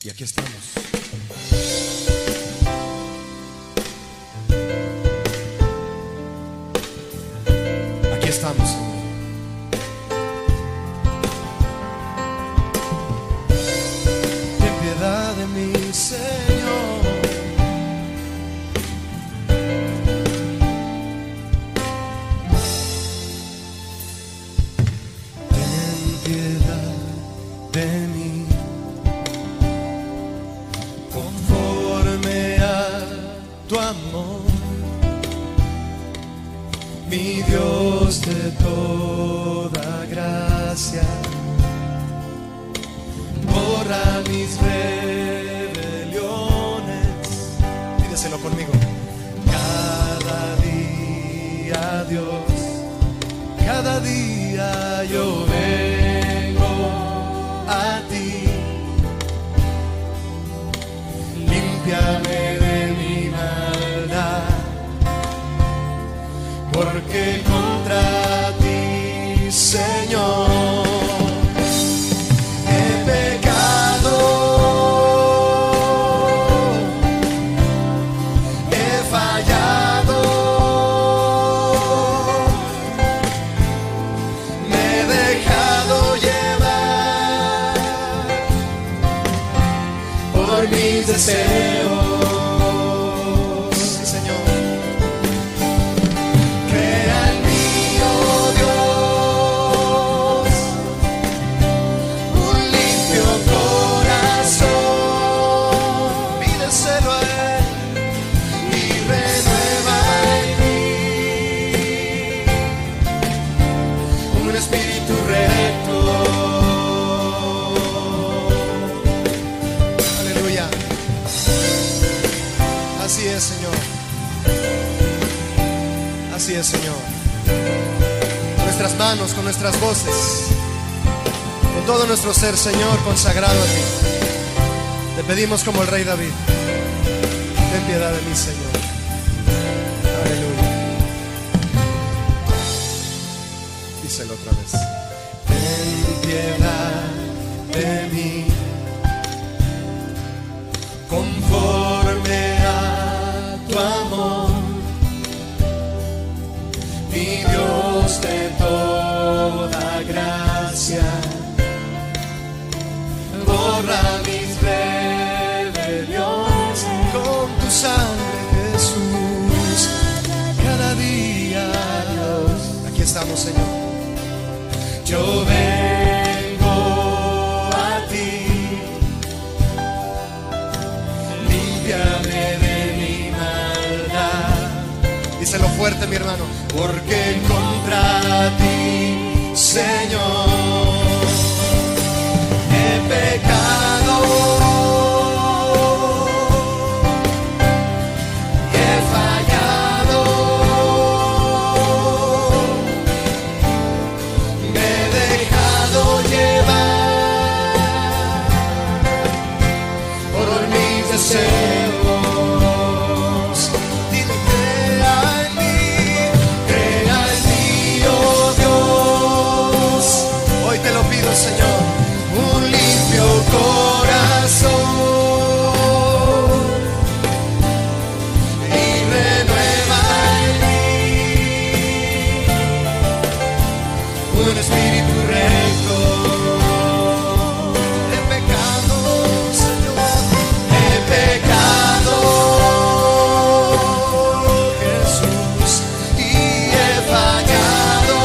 Y aquí estamos. Aquí estamos, Señor. Ten piedad de mí, Señor. Ten piedad de mí, conforme a tu amor, mi Dios de toda gracia. Borra mis rebeliones. Pídeselo conmigo. Cada día, Dios, cada día yo vengo a ti. Límpiame de mi maldad, porque contra ti, Señor, he pecado, he fallado, me he dejado llevar por mis deseos. Sí, Señor. Crea en mí, oh Dios, un limpio corazón. Pídeselo a Él y renueva en mí un espíritu recto. Aleluya. Así es, Señor. Así es, Señor. Con nuestras manos, con nuestras voces, con todo nuestro ser, Señor, consagrado a ti, te pedimos como el rey David: ten piedad de mí, Señor. Aleluya. Díselo otra vez. Ten piedad de mí, conforme a tu amor, mi Dios de toda gracia. Borra mis rebeliones con tu sangre, Jesús. Cada día, Dios, aquí estamos, Señor. Yo vengo a ti. Límpiame de mi maldad. Díselo fuerte, mi hermano. Porque contra ti, Señor, he pecado, he fallado, me he dejado llevar por mis deseos. Dile, crea en mí, oh Dios. Hoy te lo pido, Señor, un limpio corazón y renueva en mí un espíritu recto. He pecado, Señor, he pecado, Jesús, y he fallado.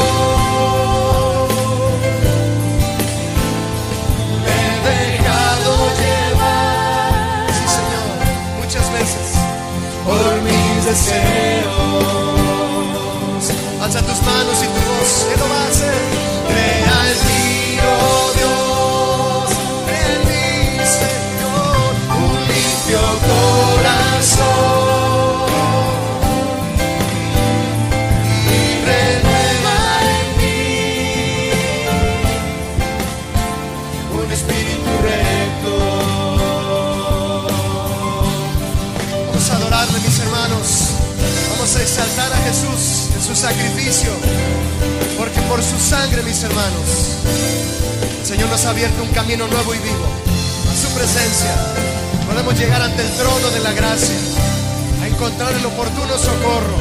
Me he dejado llevar, sí, Señor, muchas veces por mis deseos. Alza tus manos y tu voz, Él lo va a hacer. Crea en mí, oh Dios, crea en mí, Señor, un limpio corazón y renueva en mí un espíritu recto. Vamos a adorarle, mis hermanos. Vamos a exaltar a Jesús en su sacrificio, porque por su sangre, mis hermanos, el Señor nos ha abierto un camino nuevo y vivo su presencia, podemos llegar ante el trono de la gracia, a encontrar el oportuno socorro,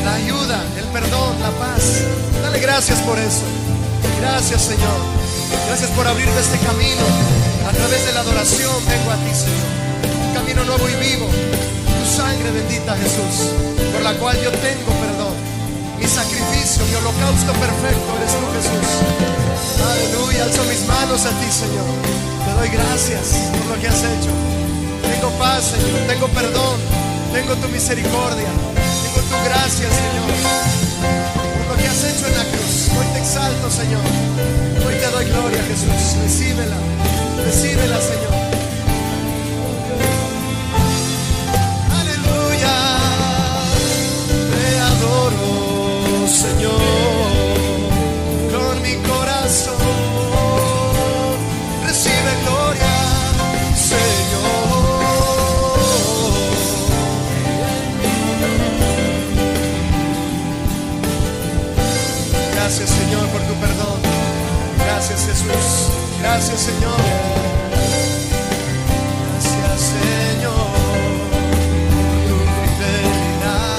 la ayuda, el perdón, la paz. Dale gracias por eso. Gracias, Señor. Gracias por abrirme este camino. A través de la adoración vengo a ti, Señor. Un camino nuevo y vivo. Tu sangre bendita, Jesús, por la cual yo tengo perdón. Mi sacrificio, mi holocausto perfecto eres tú, Jesús. Aleluya. Alzo mis manos a ti, Señor. Te doy gracias por lo que has hecho. Tengo paz, Señor. Tengo perdón. Tengo tu misericordia. Tengo tu gracia, Señor, por lo que has hecho en la cruz. Hoy te exalto, Señor. Hoy te doy gloria, Jesús. Recíbela. Recíbela, Señor. Aleluya. Te adoro, Señor, con mi corazón. Recibe gloria, Señor. Gracias, Señor, por tu perdón. Gracias, Jesús. Gracias, Señor. Gracias, Señor, por tu fidelidad.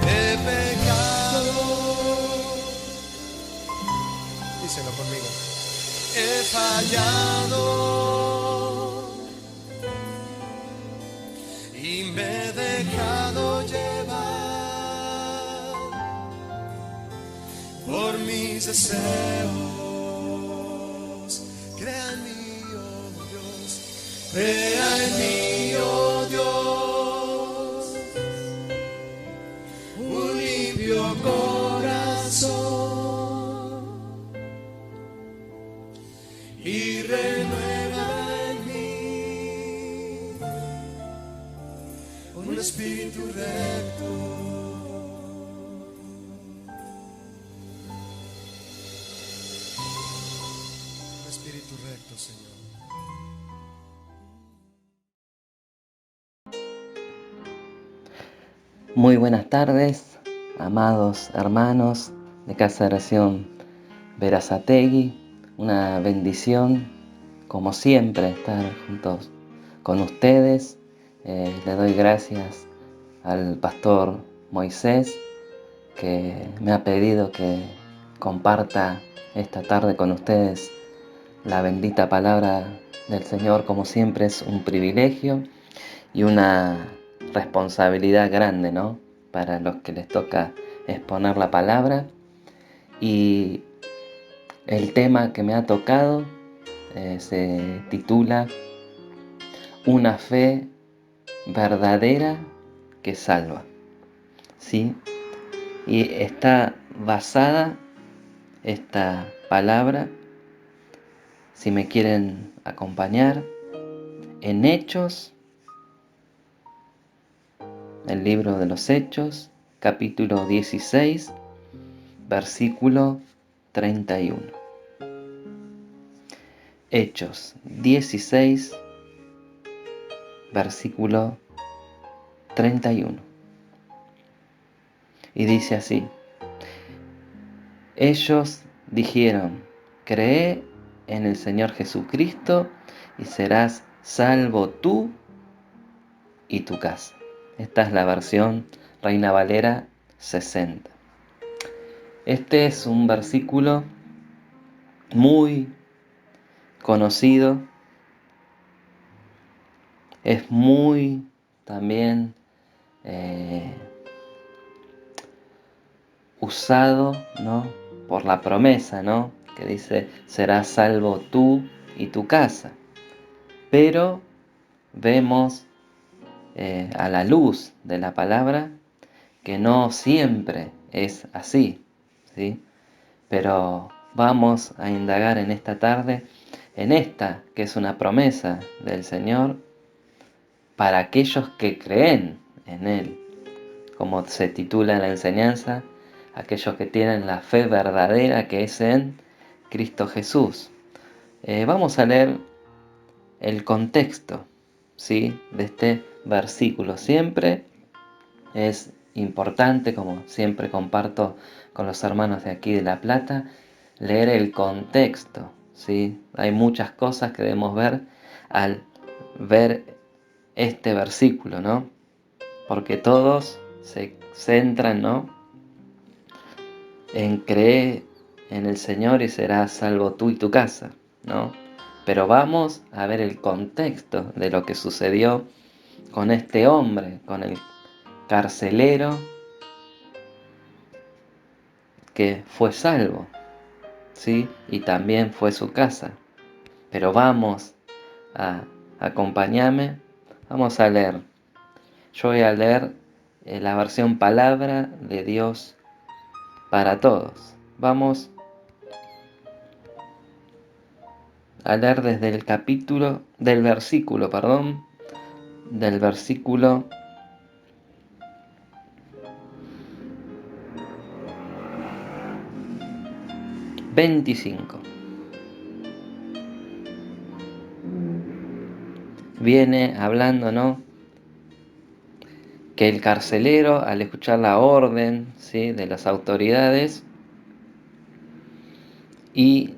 He pecado. Díselo conmigo. He fallado y me he dejado llevar por mis deseos. Crea en mí, oh Dios. Crea en mí, oh Dios. Un limpio corazón y renueva en mí un espíritu recto. Un espíritu recto, Señor. Muy buenas tardes, amados hermanos de Casa de Oración Berazategui. Una bendición, como siempre, estar juntos con ustedes. Le doy gracias al pastor Moisés, que me ha pedido que comparta esta tarde con ustedes la bendita palabra del Señor. Como siempre, es un privilegio y una responsabilidad grande, ¿no?, para los que les toca exponer la palabra. Y el tema que me ha tocado se titula Una fe verdadera que salva, ¿sí? Y está basada esta palabra, si me quieren acompañar, en Hechos, el libro de los Hechos, capítulo 16, versículo 31. Hechos 16, versículo 31. Y dice así: ellos dijeron, cree en el Señor Jesucristo y serás salvo tú y tu casa. Esta es la versión Reina Valera 60. Este es un versículo muy conocido, es muy también usado, ¿no?, por la promesa, ¿no?, que dice, serás salvo tú y tu casa. Pero vemos a la luz de la palabra que no siempre es así, ¿sí? Pero vamos a indagar en esta tarde en esta, que es una promesa del Señor para aquellos que creen en Él, como se titula la enseñanza, aquellos que tienen la fe verdadera que es en Cristo Jesús. Vamos a leer el contexto, ¿sí?, de este versículo. Siempre es importante, como siempre comparto con los hermanos de aquí de La Plata, leer el contexto, ¿sí? Hay muchas cosas que debemos ver al ver este versículo, ¿no? Porque todos se centran, ¿no?, en creer en el Señor y serás salvo tú y tu casa, ¿no? Pero vamos a ver el contexto de lo que sucedió con este hombre, con el carcelero que fue salvo, ¿sí? Y también fue su casa. Pero vamos a acompañarme, vamos a leer. Yo voy a leer la versión Palabra de Dios para todos. Vamos a leer desde el del versículo 25. Viene hablando, ¿no?, que el carcelero, al escuchar la orden, ¿sí?, de las autoridades y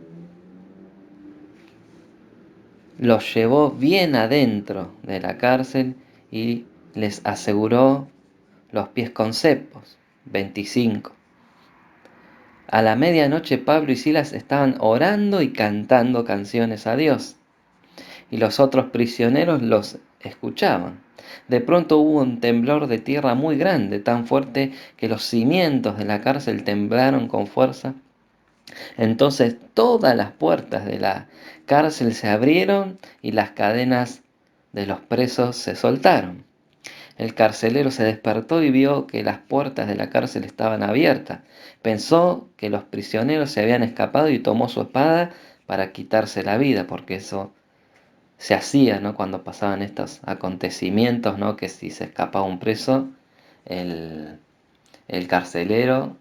los llevó bien adentro de la cárcel y les aseguró los pies con cepos. 25. A la medianoche Pablo y Silas estaban orando y cantando canciones a Dios, y los otros prisioneros los escuchaban. De pronto hubo un temblor de tierra muy grande, tan fuerte que los cimientos de la cárcel temblaron con fuerza. Entonces todas las puertas de la cárcel se abrieron y las cadenas de los presos se soltaron. El carcelero se despertó y vio que las puertas de la cárcel estaban abiertas. Pensó que los prisioneros se habían escapado y tomó su espada para quitarse la vida, porque eso se hacía, ¿no?, cuando pasaban estos acontecimientos, ¿no?, que si se escapaba un preso, el, el carcelero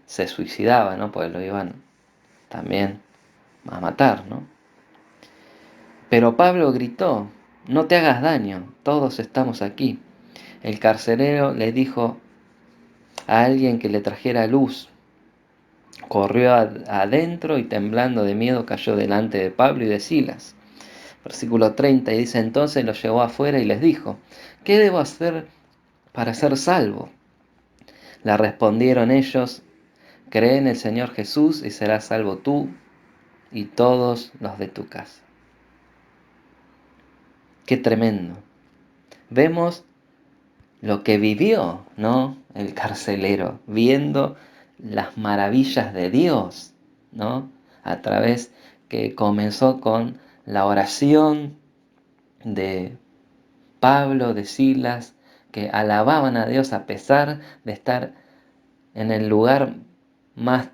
se suicidaba, ¿no?, pues lo iban también a matar, ¿no? Pero Pablo gritó: no te hagas daño, todos estamos aquí. El carcelero le dijo a alguien que le trajera luz. Corrió adentro y temblando de miedo cayó delante de Pablo y de Silas. Versículo 30, y dice: entonces los llevó afuera y les dijo: ¿qué debo hacer para ser salvo? Le respondieron ellos: cree en el Señor Jesús y serás salvo tú y todos los de tu casa. Qué tremendo. Vemos lo que vivió, ¿no?, el carcelero, viendo las maravillas de Dios, ¿no?, a través que comenzó con la oración de Pablo, de Silas, que alababan a Dios a pesar de estar en el lugar más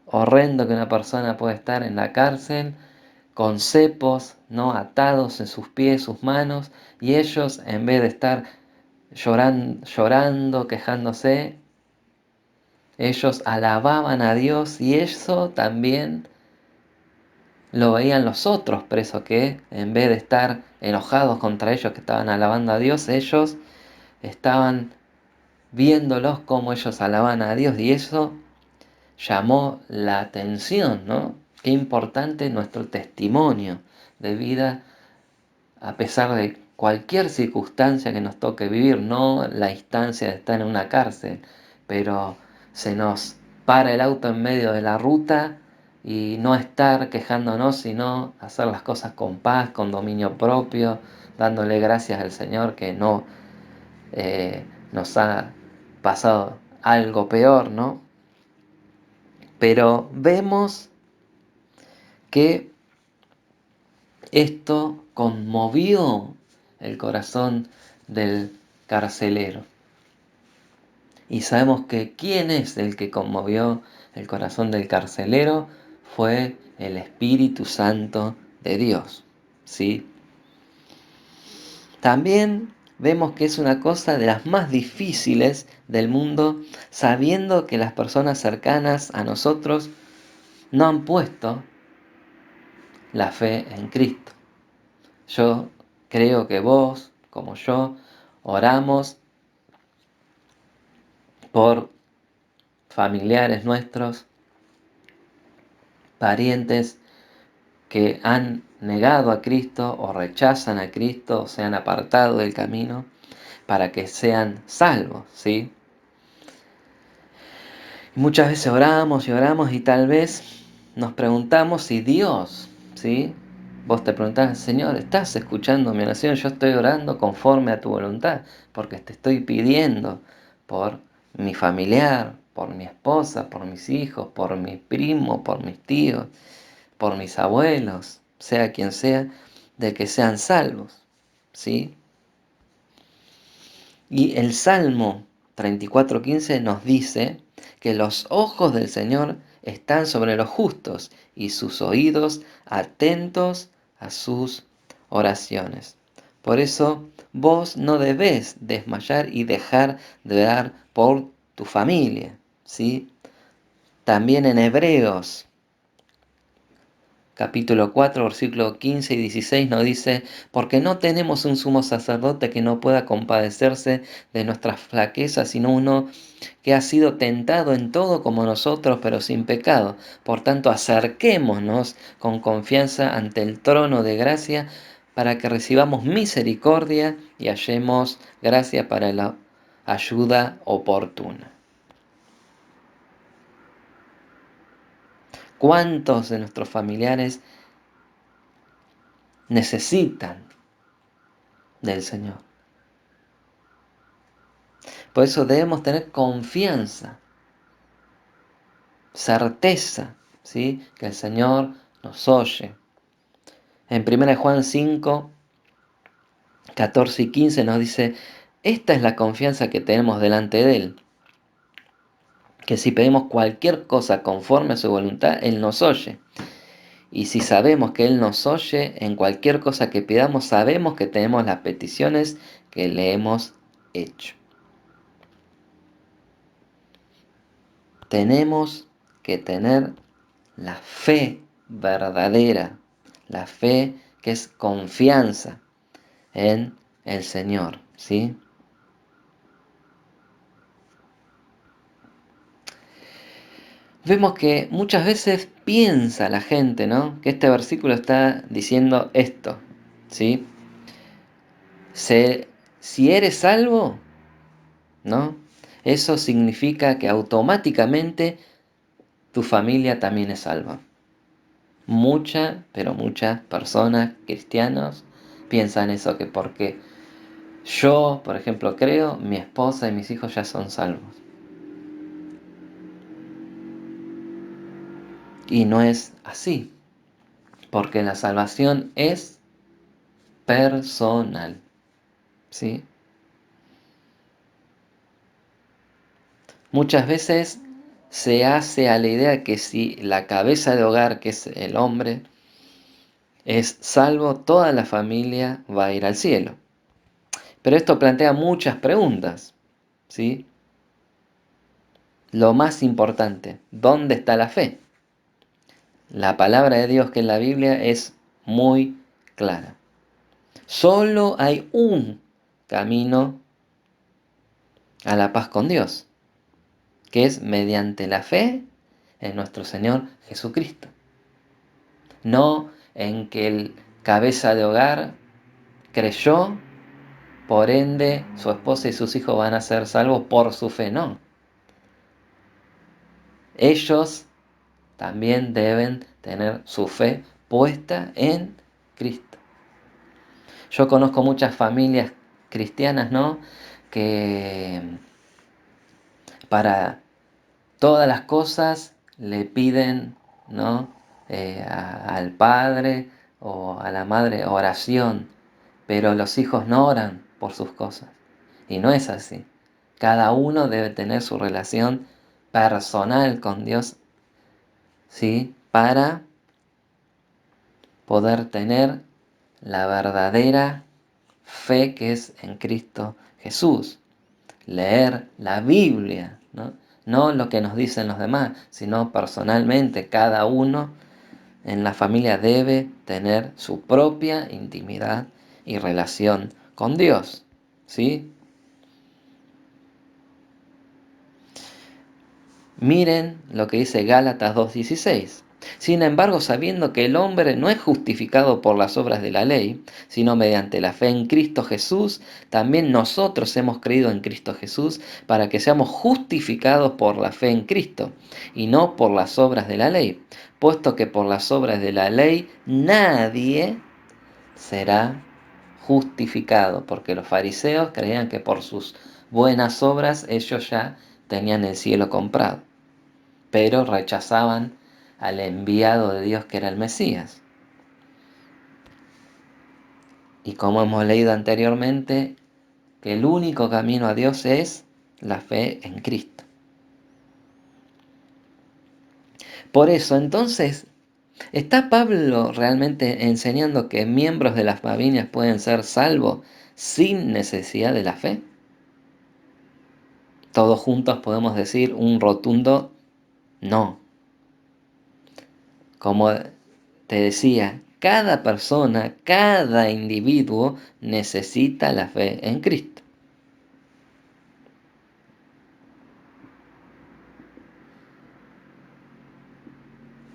horrendo que una persona puede estar, en la cárcel, con cepos, ¿no?, atados en sus pies, sus manos, y ellos, en vez de estar llorando, quejándose, ellos alababan a Dios, y eso también lo veían los otros presos, que en vez de estar enojados contra ellos que estaban alabando a Dios, ellos estaban viéndolos como ellos alaban a Dios, y eso llamó la atención, ¿no? Qué importante nuestro testimonio de vida a pesar de cualquier circunstancia que nos toque vivir, no la instancia de estar en una cárcel, pero se nos para el auto en medio de la ruta y no estar quejándonos, sino hacer las cosas con paz, con dominio propio, dándole gracias al Señor que no nos ha pasado algo peor, ¿no? Pero vemos que esto conmovió el corazón del carcelero. Y sabemos que quién es el que conmovió el corazón del carcelero fue el Espíritu Santo de Dios, ¿sí? También vemos que es una cosa de las más difíciles del mundo, sabiendo que las personas cercanas a nosotros no han puesto la fe en Cristo. Yo creo que vos, como yo, oramos por familiares nuestros parientes que han negado a Cristo o rechazan a Cristo o se han apartado del camino para que sean salvos, ¿sí? Y muchas veces oramos y tal vez nos preguntamos si Dios, ¿sí? Vos te preguntás, Señor, ¿estás escuchando mi oración? Yo estoy orando conforme a tu voluntad, porque te estoy pidiendo por mi familiar, por mi esposa, por mis hijos, por mis primos, por mis tíos, por mis abuelos, sea quien sea, de que sean salvos, ¿sí? Y el Salmo 34:15 nos dice que los ojos del Señor están sobre los justos y sus oídos atentos a sus oraciones. Por eso vos no debés desmayar y dejar de orar por tu familia, ¿sí? También en Hebreos capítulo 4, versículos 15 y 16 nos dice, porque no tenemos un sumo sacerdote que no pueda compadecerse de nuestras flaquezas, sino uno que ha sido tentado en todo como nosotros, pero sin pecado. Por tanto, acerquémonos con confianza ante el trono de gracia para que recibamos misericordia y hallemos gracia para la ayuda oportuna. ¿Cuántos de nuestros familiares necesitan del Señor? Por eso debemos tener confianza, certeza, ¿sí? Que el Señor nos oye. En 1 Juan 5, 14 y 15 nos dice, esta es la confianza que tenemos delante de Él, que si pedimos cualquier cosa conforme a su voluntad, Él nos oye. Y si sabemos que Él nos oye en cualquier cosa que pidamos, sabemos que tenemos las peticiones que le hemos hecho. Tenemos que tener la fe verdadera, la fe que es confianza en el Señor, ¿sí? Vemos que muchas veces piensa la gente, ¿no? Que este versículo está diciendo esto, ¿sí? Si eres salvo, ¿no? Eso significa que automáticamente tu familia también es salva. Pero muchas personas, cristianos, piensan eso, que porque yo, por ejemplo, creo, mi esposa y mis hijos ya son salvos. Y no es así, porque la salvación es personal, ¿sí? Muchas veces se hace a la idea que si la cabeza de hogar, que es el hombre, es salvo, toda la familia va a ir al cielo. Pero esto plantea muchas preguntas, ¿sí? Lo más importante, ¿dónde está la fe? La palabra de Dios, que es la Biblia, es muy clara. Solo hay un camino a la paz con Dios, que es mediante la fe en nuestro Señor Jesucristo. No en que el cabeza de hogar creyó, por ende su esposa y sus hijos van a ser salvos por su fe, no. Ellos también deben tener su fe puesta en Cristo. Yo conozco muchas familias cristianas, ¿no? Que para todas las cosas le piden, ¿no? Al padre o a la madre oración, pero los hijos no oran por sus cosas. Y no es así. Cada uno debe tener su relación personal con Dios, ¿sí? Para poder tener la verdadera fe que es en Cristo Jesús. Leer la Biblia, ¿no? No lo que nos dicen los demás, sino personalmente cada uno en la familia debe tener su propia intimidad y relación con Dios, ¿sí? Miren lo que dice Gálatas 2:16. Sin embargo, sabiendo que el hombre no es justificado por las obras de la ley, sino mediante la fe en Cristo Jesús, también nosotros hemos creído en Cristo Jesús para que seamos justificados por la fe en Cristo, y no por las obras de la ley, puesto que por las obras de la ley nadie será justificado, porque los fariseos creían que por sus buenas obras ellos ya tenían el cielo comprado, pero rechazaban al enviado de Dios que era el Mesías. Y como hemos leído anteriormente, que el único camino a Dios es la fe en Cristo. Por eso, entonces, ¿está Pablo realmente enseñando que miembros de las familias pueden ser salvos sin necesidad de la fe? Todos juntos podemos decir un rotundo no. Como te decía, cada persona, cada individuo necesita la fe en Cristo.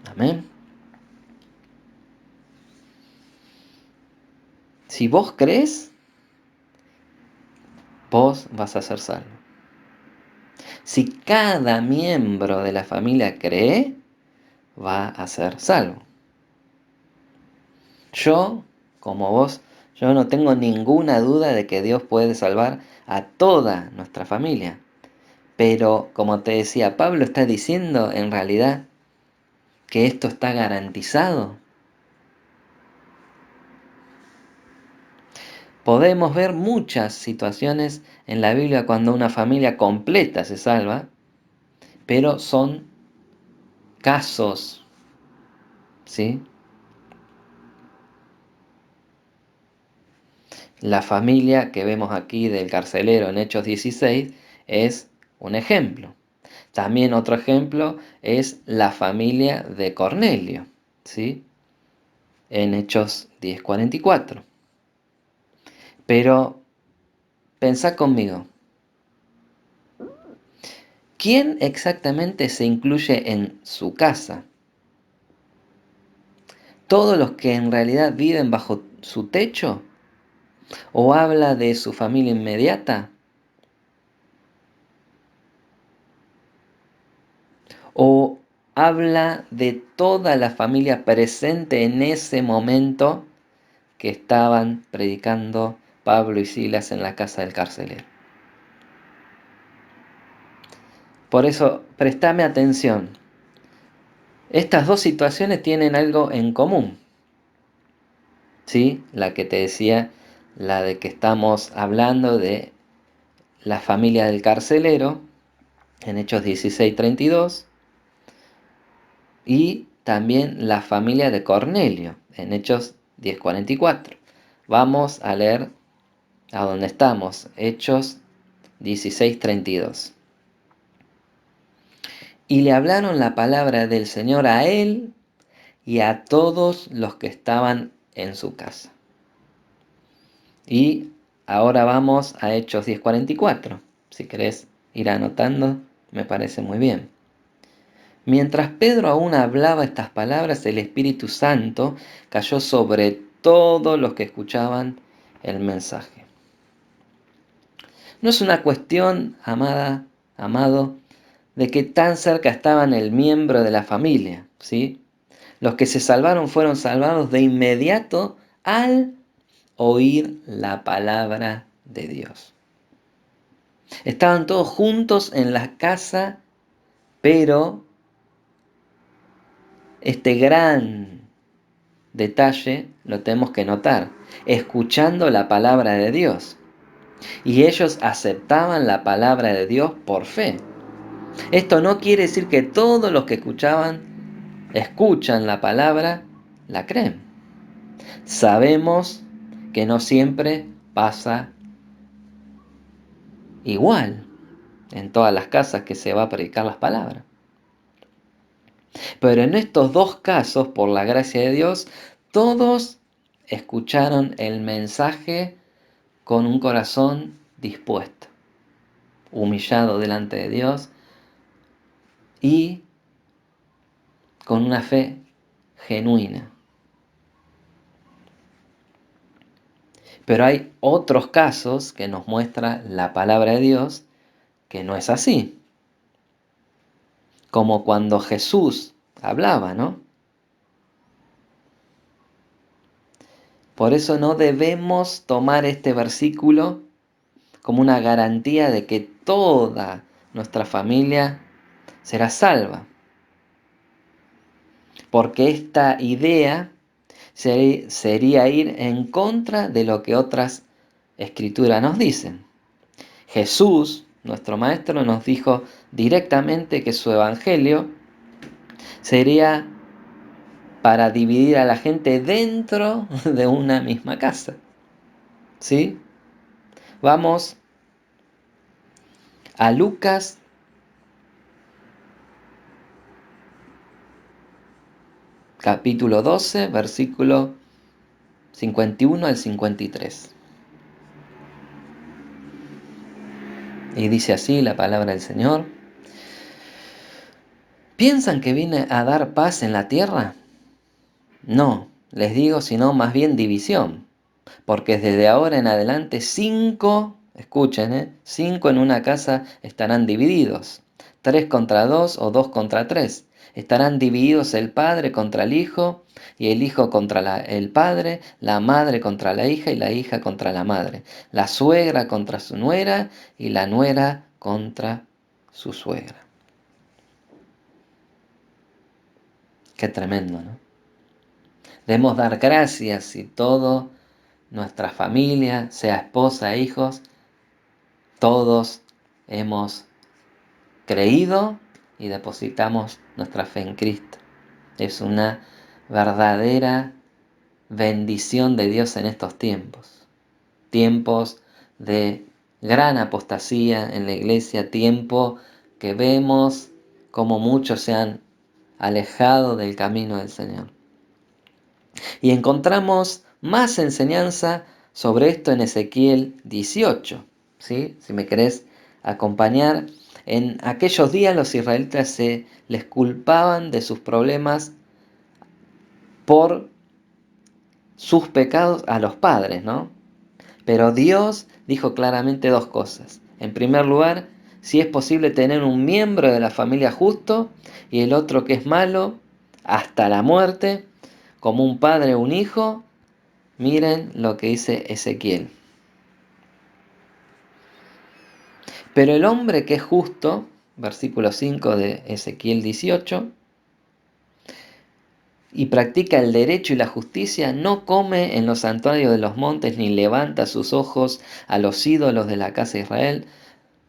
Amén. Si vos crees, vos vas a ser salvo. Si cada miembro de la familia cree, va a ser salvo. Yo, como vos, yo no tengo ninguna duda de que Dios puede salvar a toda nuestra familia. Pero, como te decía, Pablo está diciendo en realidad que esto está garantizado. Podemos ver muchas situaciones en la Biblia cuando una familia completa se salva, pero son casos, ¿sí? La familia que vemos aquí del carcelero en Hechos 16 es un ejemplo. También otro ejemplo es la familia de Cornelio, ¿sí? En Hechos 10:44. Pero pensá conmigo, ¿quién exactamente se incluye en su casa? ¿Todos los que en realidad viven bajo su techo? ¿O habla de su familia inmediata? ¿O habla de toda la familia presente en ese momento que estaban predicando Pablo y Silas en la casa del carcelero? Por eso, prestame atención. Estas dos situaciones tienen algo en común, ¿sí? La que te decía, la de que estamos hablando de la familia del carcelero, en Hechos 16:32, y también la familia de Cornelio, en Hechos 10:44. Vamos a leer a donde estamos, Hechos 16:32. Y le hablaron la palabra del Señor a él y a todos los que estaban en su casa. Y ahora vamos a Hechos 10:44. Si querés ir anotando, me parece muy bien. Mientras Pedro aún hablaba estas palabras, el Espíritu Santo cayó sobre todos los que escuchaban el mensaje. No es una cuestión, amado, de que tan cerca estaban el miembro de la familia, ¿sí? Los que se salvaron fueron salvados de inmediato al oír la palabra de Dios. Estaban todos juntos en la casa, pero este gran detalle lo tenemos que notar, escuchando la palabra de Dios. Y ellos aceptaban la palabra de Dios por fe. Esto no quiere decir que todos los que escuchan la palabra, la creen. Sabemos que no siempre pasa igual en todas las casas que se va a predicar las palabras. Pero en estos dos casos, por la gracia de Dios, todos escucharon el mensaje con un corazón dispuesto, humillado delante de Dios y con una fe genuina. Pero hay otros casos que nos muestra la palabra de Dios que no es así. Como cuando Jesús hablaba, ¿no? Por eso no debemos tomar este versículo como una garantía de que toda nuestra familia será salva. Porque esta idea sería ir en contra de lo que otras escrituras nos dicen. Jesús, nuestro Maestro, nos dijo directamente que su evangelio sería para dividir a la gente dentro de una misma casa. ¿Sí? Vamos a Lucas capítulo 12, versículo 51 al 53. Y dice así la palabra del Señor. ¿Piensan que vine a dar paz en la tierra? No, les digo, sino más bien división. Porque desde ahora en adelante 5, escuchen, 5 en una casa estarán divididos. 3 contra 2 o 2 contra 3. Estarán divididos el padre contra el hijo, y el hijo contra el padre, la madre contra la hija y la hija contra la madre, la suegra contra su nuera y la nuera contra su suegra. Qué tremendo, ¿no? Debemos dar gracias si todo nuestra familia, sea esposa, hijos, todos hemos creído y depositamos nuestra fe en Cristo. Es una verdadera bendición de Dios en estos tiempos. Tiempos de gran apostasía en la iglesia, tiempo que vemos como muchos se han alejado del camino del Señor. Y encontramos más enseñanza sobre esto en Ezequiel 18. ¿Sí? Si me querés acompañar, en aquellos días los israelitas se les culpaban de sus problemas por sus pecados a los padres, ¿no? Pero Dios dijo claramente dos cosas. En primer lugar, si es posible tener un miembro de la familia justo y el otro que es malo, hasta la muerte, como un padre o un hijo, miren lo que dice Ezequiel. Pero el hombre que es justo, versículo 5 de Ezequiel 18, y practica el derecho y la justicia, no come en los santuarios de los montes, ni levanta sus ojos a los ídolos de la casa de Israel,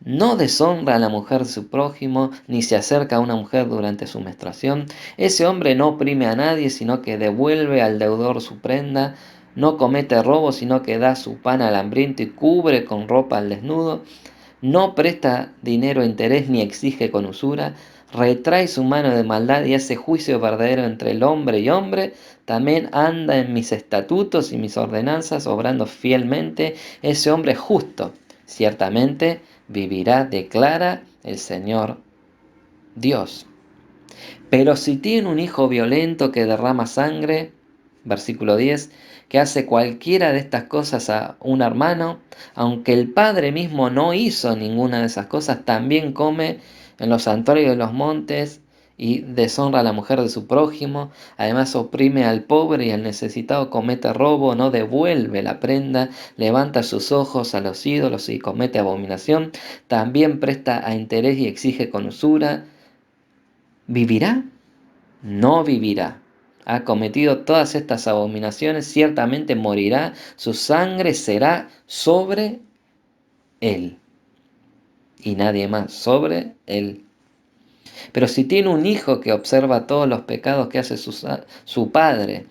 no deshonra a la mujer de su prójimo, ni se acerca a una mujer durante su menstruación. Ese hombre no oprime a nadie, sino que devuelve al deudor su prenda, no comete robo, sino que da su pan al hambriento y cubre con ropa al desnudo. No presta dinero a interés ni exige con usura, retrae su mano de maldad y hace juicio verdadero entre el hombre y hombre. También anda en mis estatutos y mis ordenanzas, obrando fielmente. Ese hombre es justo, ciertamente vivirá, declara el Señor Dios. Pero si tiene un hijo violento que derrama sangre, versículo 10, que hace cualquiera de estas cosas a un hermano, aunque el padre mismo no hizo ninguna de esas cosas, también come en los santuarios de los montes y deshonra a la mujer de su prójimo, además oprime al pobre y al necesitado, comete robo, no devuelve la prenda, levanta sus ojos a los ídolos y comete abominación, también presta a interés y exige con usura. ¿Vivirá? No vivirá. Ha cometido todas estas abominaciones, ciertamente morirá, su sangre será sobre él. Y nadie más, sobre él. Pero si tiene un hijo que observa todos los pecados que hace su padre,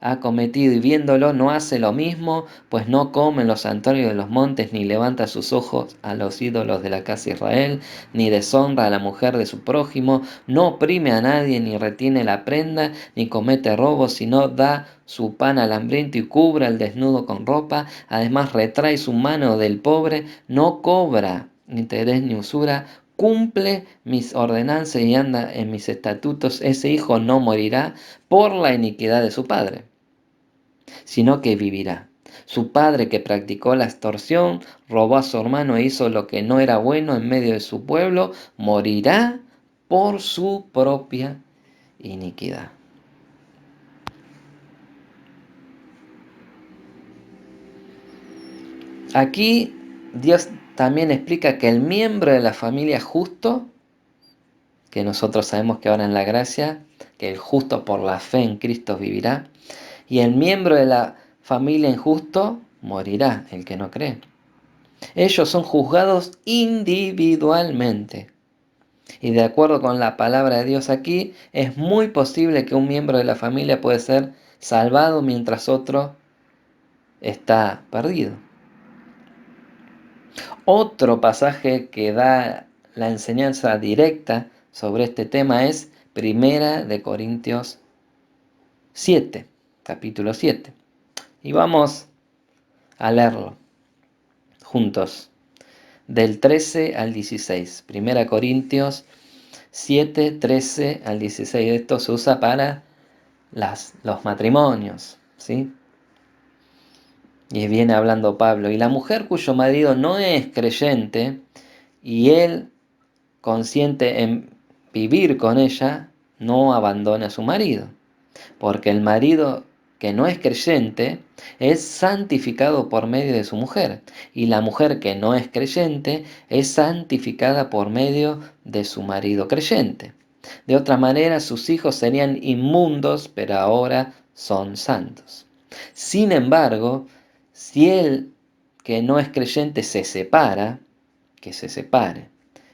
ha cometido y viéndolo no hace lo mismo, pues no come en los santuarios de los montes, ni levanta sus ojos a los ídolos de la casa de Israel, ni deshonra a la mujer de su prójimo, no oprime a nadie, ni retiene la prenda, ni comete robo, sino da su pan al hambriento y cubre al desnudo con ropa, además retrae su mano del pobre, no cobra interés ni usura, cumple mis ordenanzas y anda en mis estatutos, ese hijo no morirá por la iniquidad de su padre, sino que vivirá. Su padre, que practicó la extorsión, robó a su hermano e hizo lo que no era bueno en medio de su pueblo, morirá por su propia iniquidad. Aquí Dios también explica que el miembro de la familia justo, que nosotros sabemos que ahora en la gracia, que el justo por la fe en Cristo vivirá, y el miembro de la familia injusto morirá, el que no cree. Ellos son juzgados individualmente. Y de acuerdo con la palabra de Dios aquí, es muy posible que un miembro de la familia puede ser salvado mientras otro está perdido. Otro pasaje que da la enseñanza directa sobre este tema es Primera de Corintios 7, capítulo 7. Y vamos a leerlo juntos, del 13 al 16. Primera Corintios 7, 13 al 16. Esto se usa para los matrimonios, ¿sí? Y viene hablando Pablo. Y la mujer cuyo marido no es creyente y él consciente en vivir con ella, no abandona a su marido. Porque el marido que no es creyente es santificado por medio de su mujer. Y la mujer que no es creyente es santificada por medio de su marido creyente. De otra manera, sus hijos serían inmundos, pero ahora son santos. Sin embargo, si el que no es creyente se separa, que se separe.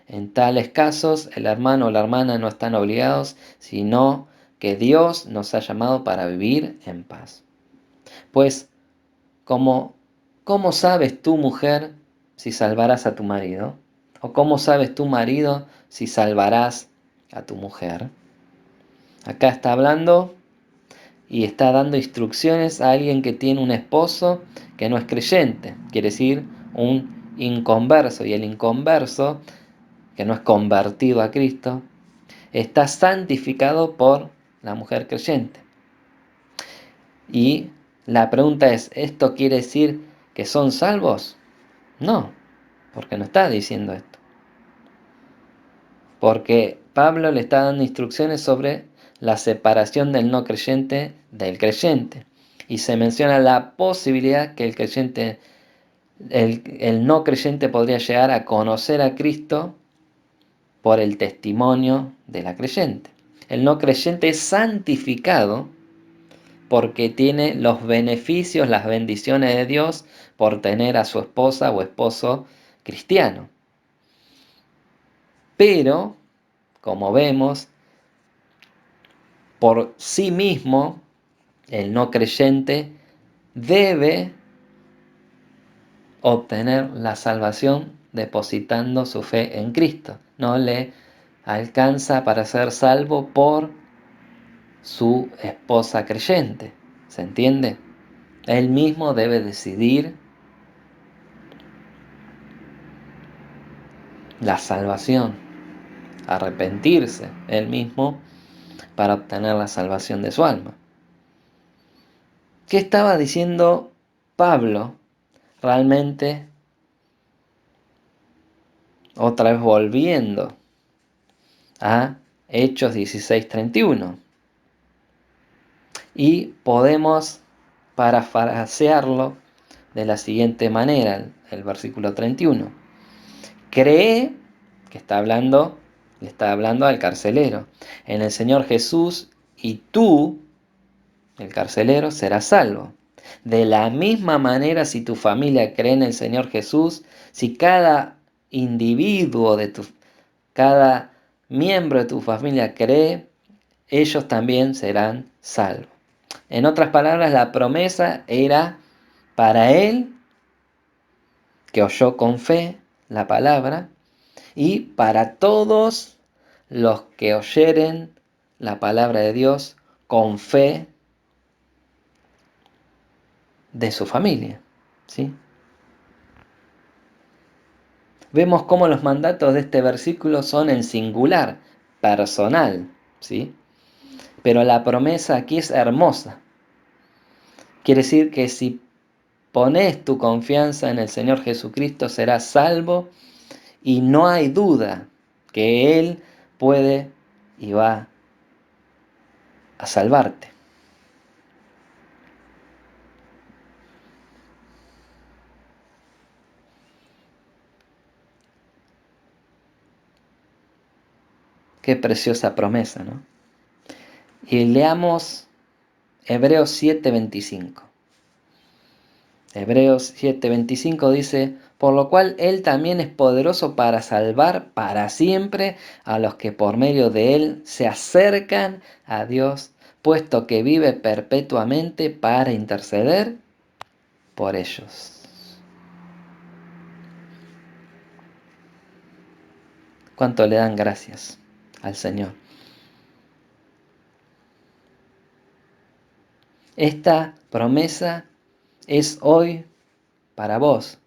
En tales casos, el hermano o la hermana no están obligados, sino que Dios nos ha llamado para vivir en paz. Pues, ¿cómo sabes tú, mujer, si salvarás a tu marido? ¿O cómo sabes tú, marido, si salvarás a tu mujer? Acá está hablando y está dando instrucciones a alguien que tiene un esposo que no es creyente, quiere decir un inconverso, y el inconverso, que no es convertido a Cristo, está santificado por la mujer creyente. Y la pregunta es, ¿esto quiere decir que son salvos? No, porque no está diciendo esto. Porque Pablo le está dando instrucciones sobre la separación del no creyente del creyente. Y se menciona la posibilidad que el no creyente podría llegar a conocer a Cristo por el testimonio de la creyente. El no creyente es santificado porque tiene los beneficios, las bendiciones de Dios por tener a su esposa o esposo cristiano. Pero, como vemos, por sí mismo, el no creyente debe obtener la salvación depositando su fe en Cristo. No le alcanza para ser salvo por su esposa creyente. ¿Se entiende? Él mismo debe decidir la salvación, arrepentirse él mismo para obtener la salvación de su alma. ¿Qué estaba diciendo Pablo realmente? Otra vez volviendo a Hechos 16:31. Y podemos parafrasearlo de la siguiente manera, el versículo 31. Cree, que le está hablando al carcelero, en el Señor Jesús, y tú, el carcelero, serás salvo. De la misma manera, si tu familia cree en el Señor Jesús, si cada individuo cada miembro de tu familia cree, ellos también serán salvos. En otras palabras, la promesa era para él, que oyó con fe la palabra, y para todos los que oyeren la palabra de Dios con fe de su familia, ¿sí? Vemos cómo los mandatos de este versículo son en singular, personal, ¿sí? Pero la promesa aquí es hermosa. Quiere decir que si pones tu confianza en el Señor Jesucristo, serás salvo y no hay duda que Él puede y va a salvarte. Qué preciosa promesa, ¿no? Y leamos Hebreos 7:25. Hebreos 7:25 dice, por lo cual Él también es poderoso para salvar para siempre a los que por medio de Él se acercan a Dios, puesto que vive perpetuamente para interceder por ellos. ¿Cuánto le dan gracias al Señor? Esta promesa es hoy para vos.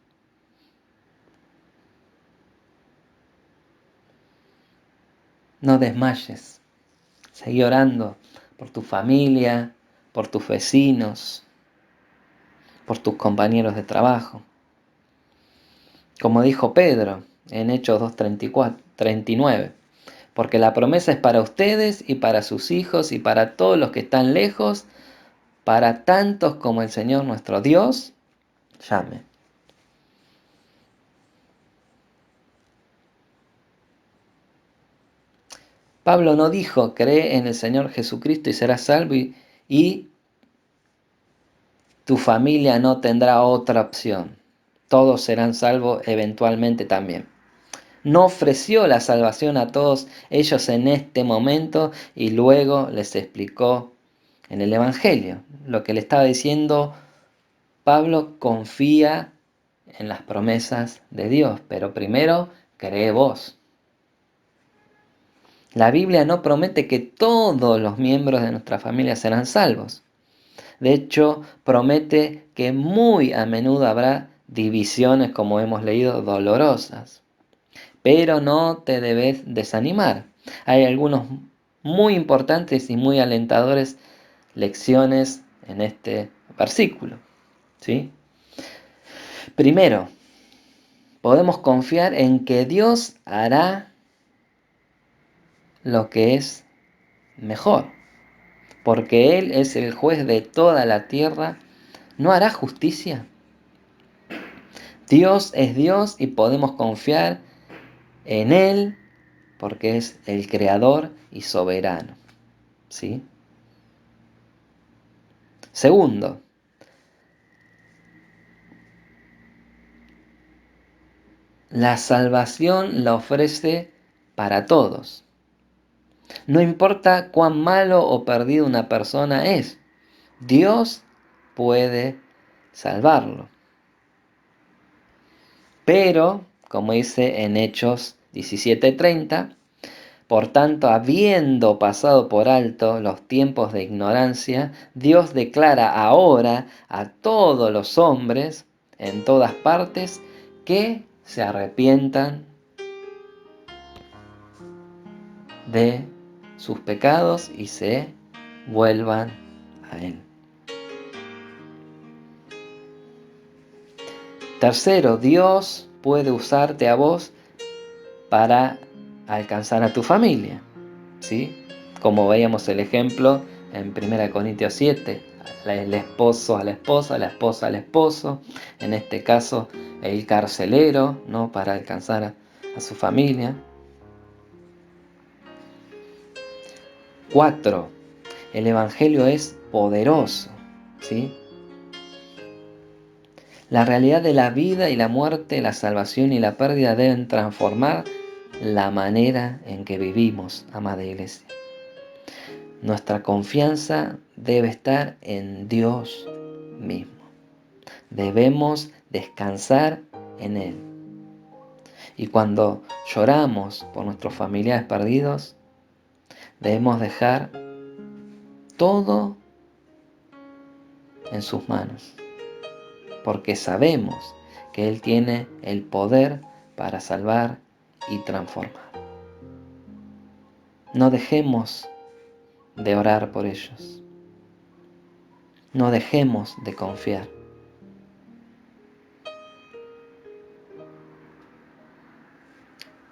No desmayes. Seguí orando por tu familia, por tus vecinos, por tus compañeros de trabajo. Como dijo Pedro en Hechos 2:39, porque la promesa es para ustedes y para sus hijos y para todos los que están lejos, para tantos como el Señor nuestro Dios llame. Pablo no dijo, cree en el Señor Jesucristo y serás salvo y tu familia no tendrá otra opción. Todos serán salvos eventualmente también. No ofreció la salvación a todos ellos en este momento y luego les explicó en el Evangelio. Lo que le estaba diciendo Pablo, confía en las promesas de Dios, pero primero cree vos. La Biblia no promete que todos los miembros de nuestra familia serán salvos. De hecho, promete que muy a menudo habrá divisiones, como hemos leído, dolorosas. Pero no te debes desanimar. Hay algunos muy importantes y muy alentadores lecciones en este versículo, ¿sí? Primero, podemos confiar en que Dios hará lo que es mejor, porque Él es el juez de toda la tierra. ¿No hará justicia? Dios es Dios y podemos confiar en Él porque es el creador y soberano, ¿sí? Segundo, la salvación la ofrece para todos. No importa cuán malo o perdido una persona es, Dios puede salvarlo. Pero, como dice en Hechos 17:30, por tanto, habiendo pasado por alto los tiempos de ignorancia, Dios declara ahora a todos los hombres en todas partes que se arrepientan de sus pecados y se vuelvan a Él. Tercero, Dios puede usarte a vos para alcanzar a tu familia, ¿sí? Como veíamos el ejemplo en 1 Corintios 7, el esposo a la esposa al esposo, en este caso el carcelero, ¿no? Para alcanzar a su familia. 4. El Evangelio es poderoso, ¿sí? La realidad de la vida y la muerte, la salvación y la pérdida deben transformar la manera en que vivimos, amada iglesia. Nuestra confianza debe estar en Dios mismo. Debemos descansar en Él. Y cuando lloramos por nuestros familiares perdidos, debemos dejar todo en sus manos, porque sabemos que Él tiene el poder para salvar y transformar. No dejemos de orar por ellos. No dejemos de confiar.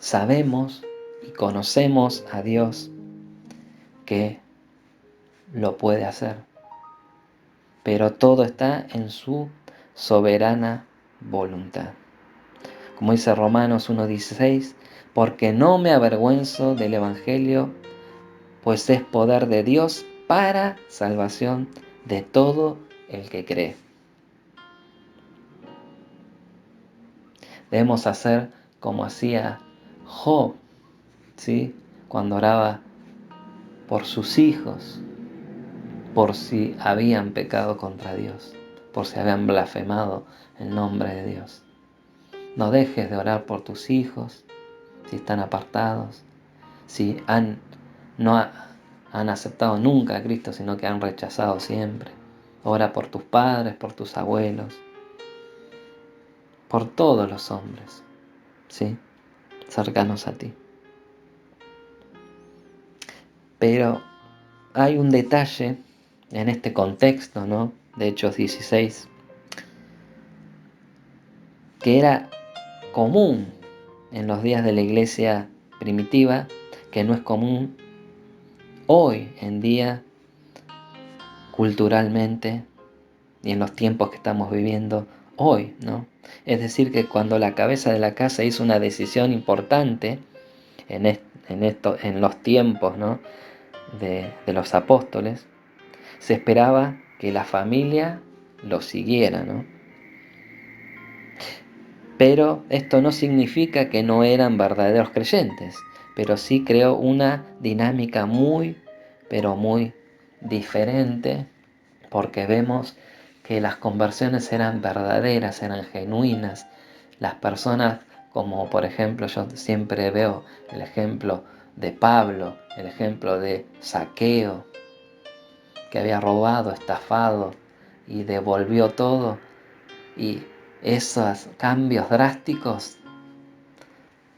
Sabemos y conocemos a Dios que lo puede hacer, pero todo está en su soberana voluntad. Como dice Romanos 1:16, porque no me avergüenzo del Evangelio, pues es poder de Dios para salvación de todo el que cree. Debemos hacer como hacía Job, ¿sí? Cuando oraba por sus hijos, por si habían pecado contra Dios, por si habían blasfemado el nombre de Dios. No dejes de orar por tus hijos, si están apartados, si no han aceptado nunca a Cristo, sino que han rechazado siempre. Ora por tus padres, por tus abuelos, por todos los hombres, ¿sí? Cercanos a ti. Pero hay un detalle en este contexto, ¿no? De Hechos 16, que era común en los días de la iglesia primitiva, que no es común hoy en día culturalmente y en los tiempos que estamos viviendo hoy, ¿no? Es decir, que cuando la cabeza de la casa hizo una decisión importante en los tiempos, ¿no? de los apóstoles, se esperaba que la familia lo siguiera, ¿no? Pero esto no significa que no eran verdaderos creyentes, pero sí creó una dinámica muy, pero muy diferente, porque vemos que las conversiones eran verdaderas, eran genuinas. Las personas, como por ejemplo, yo siempre veo el ejemplo de Pablo, el ejemplo de Zaqueo, que había robado, estafado y devolvió todo, y esos cambios drásticos,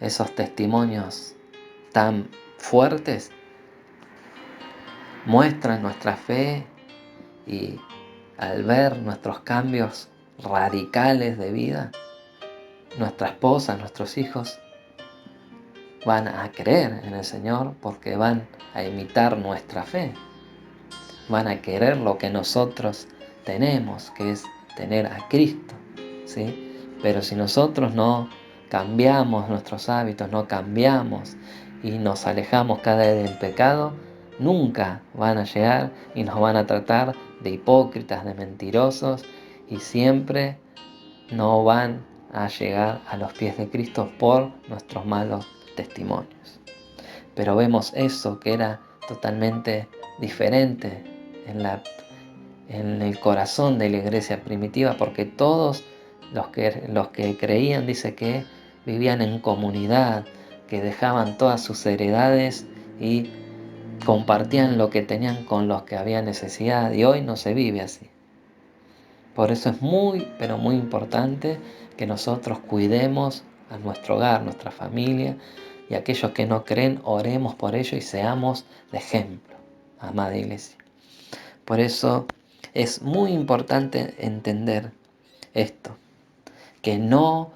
esos testimonios tan fuertes, muestran nuestra fe, y al ver nuestros cambios radicales de vida, nuestra esposa, nuestros hijos van a creer en el Señor porque van a imitar nuestra fe. Van a querer lo que nosotros tenemos, que es tener a Cristo, ¿sí? Pero si nosotros no cambiamos nuestros hábitos, no cambiamos y nos alejamos cada vez del pecado, nunca van a llegar y nos van a tratar de hipócritas, de mentirosos, y siempre no van a llegar a los pies de Cristo por nuestros malos testimonios. Pero vemos eso que era totalmente diferente en el corazón de la iglesia primitiva, porque todos los que creían, dice que vivían en comunidad, que dejaban todas sus heredades y compartían lo que tenían con los que había necesidad, y hoy no se vive así. Por eso es muy, pero muy importante que nosotros cuidemos a nuestro hogar, nuestra familia, y aquellos que no creen, oremos por ellos y seamos de ejemplo, amada iglesia. Por eso es muy importante entender esto, que no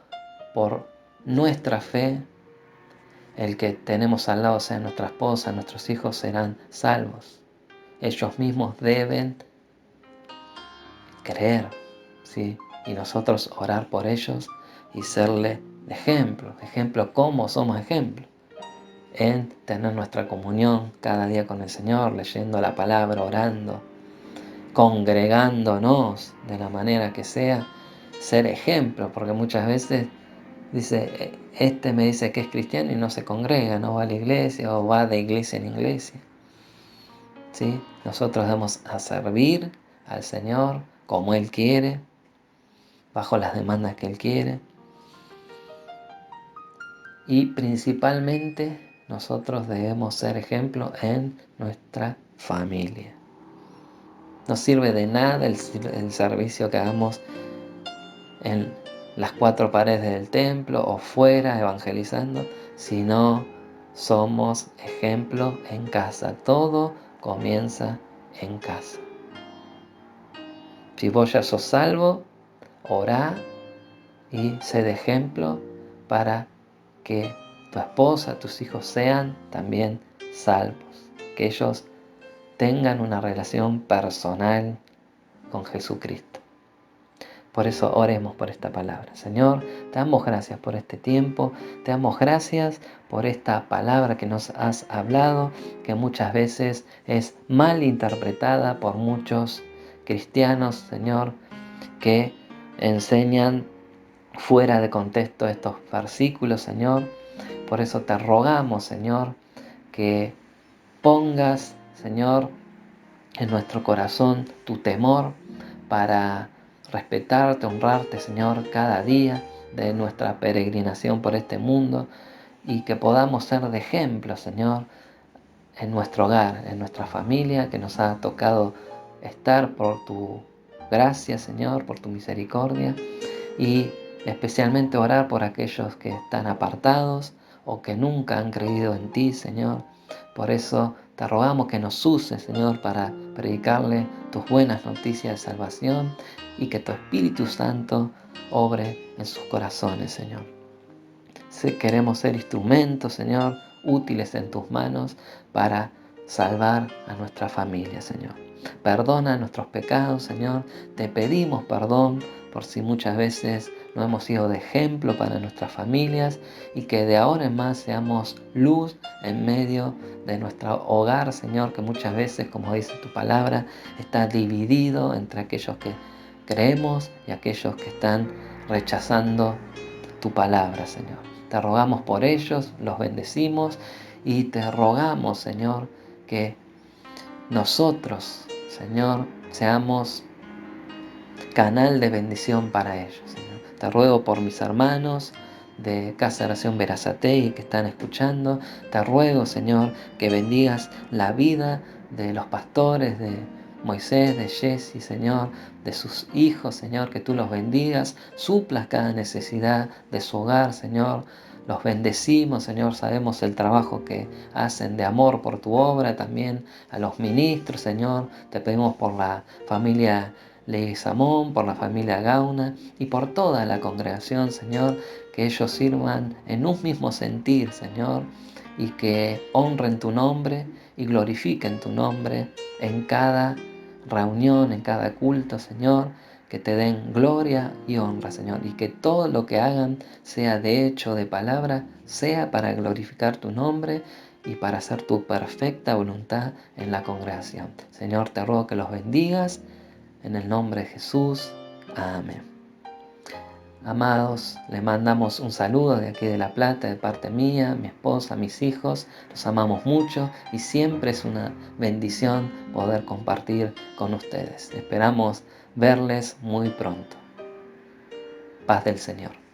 por nuestra fe el que tenemos al lado, sea nuestra esposa, nuestros hijos, serán salvos. Ellos mismos deben creer, ¿sí? Y nosotros orar por ellos y serle de ejemplo como somos ejemplo, en tener nuestra comunión cada día con el Señor, leyendo la palabra, orando, congregándonos de la manera que sea, ser ejemplo, porque muchas veces dice, este me dice que es cristiano y no se congrega, no va a la iglesia o va de iglesia en iglesia, ¿sí? Nosotros vamos a servir al Señor como Él quiere, bajo las demandas que Él quiere, y principalmente nosotros debemos ser ejemplo en nuestra familia. No sirve de nada el servicio que hagamos en las 4 paredes del templo o fuera evangelizando, sino somos ejemplo en casa. Todo comienza en casa. Si vos ya sos salvo, orá y sé de ejemplo para que tu esposa, tus hijos sean también salvos, que ellos tengan una relación personal con Jesucristo. Por eso oremos por esta palabra. Señor, te damos gracias por este tiempo, te damos gracias por esta palabra que nos has hablado, que muchas veces es mal interpretada por muchos cristianos, Señor, que enseñan fuera de contexto estos versículos, Señor. Por eso te rogamos, Señor, que pongas, Señor, en nuestro corazón tu temor para respetarte, honrarte, Señor, cada día de nuestra peregrinación por este mundo, y que podamos ser de ejemplo, Señor, en nuestro hogar, en nuestra familia, que nos ha tocado estar por tu gracia, Señor, por tu misericordia, y especialmente orar por aquellos que están apartados o que nunca han creído en ti, Señor. Por eso te rogamos que nos uses, Señor, para predicarle tus buenas noticias de salvación y que tu Espíritu Santo obre en sus corazones, Señor. Queremos ser instrumentos, Señor, útiles en tus manos para salvar a nuestra familia, Señor. Perdona nuestros pecados, Señor. Te pedimos perdón por si muchas veces no hemos sido de ejemplo para nuestras familias, y que de ahora en más seamos luz en medio de nuestro hogar, Señor, que muchas veces, como dice tu palabra, está dividido entre aquellos que creemos y aquellos que están rechazando tu palabra, Señor. Te rogamos por ellos, los bendecimos y te rogamos, Señor, que nosotros, Señor, seamos canal de bendición para ellos, Señor. Te ruego por mis hermanos de Casa de Oración Berazategui que están escuchando. Te ruego, Señor, que bendigas la vida de los pastores, de Moisés, de Jesse, Señor, de sus hijos, Señor, que tú los bendigas, suplas cada necesidad de su hogar, Señor. Los bendecimos, Señor, sabemos el trabajo que hacen de amor por tu obra, también a los ministros, Señor. Te pedimos por la familia Leguizamón, por la familia Gauna y por toda la congregación, Señor, que ellos sirvan en un mismo sentir, Señor, y que honren tu nombre y glorifiquen tu nombre en cada reunión, en cada culto, Señor, que te den gloria y honra, Señor, y que todo lo que hagan, sea de hecho, de palabra, sea para glorificar tu nombre y para hacer tu perfecta voluntad en la congregación. Señor, te ruego que los bendigas en el nombre de Jesús. Amén. Amados, les mandamos un saludo de aquí de La Plata, de parte mía, mi esposa, mis hijos. Los amamos mucho y siempre es una bendición poder compartir con ustedes. Esperamos verles muy pronto. Paz del Señor.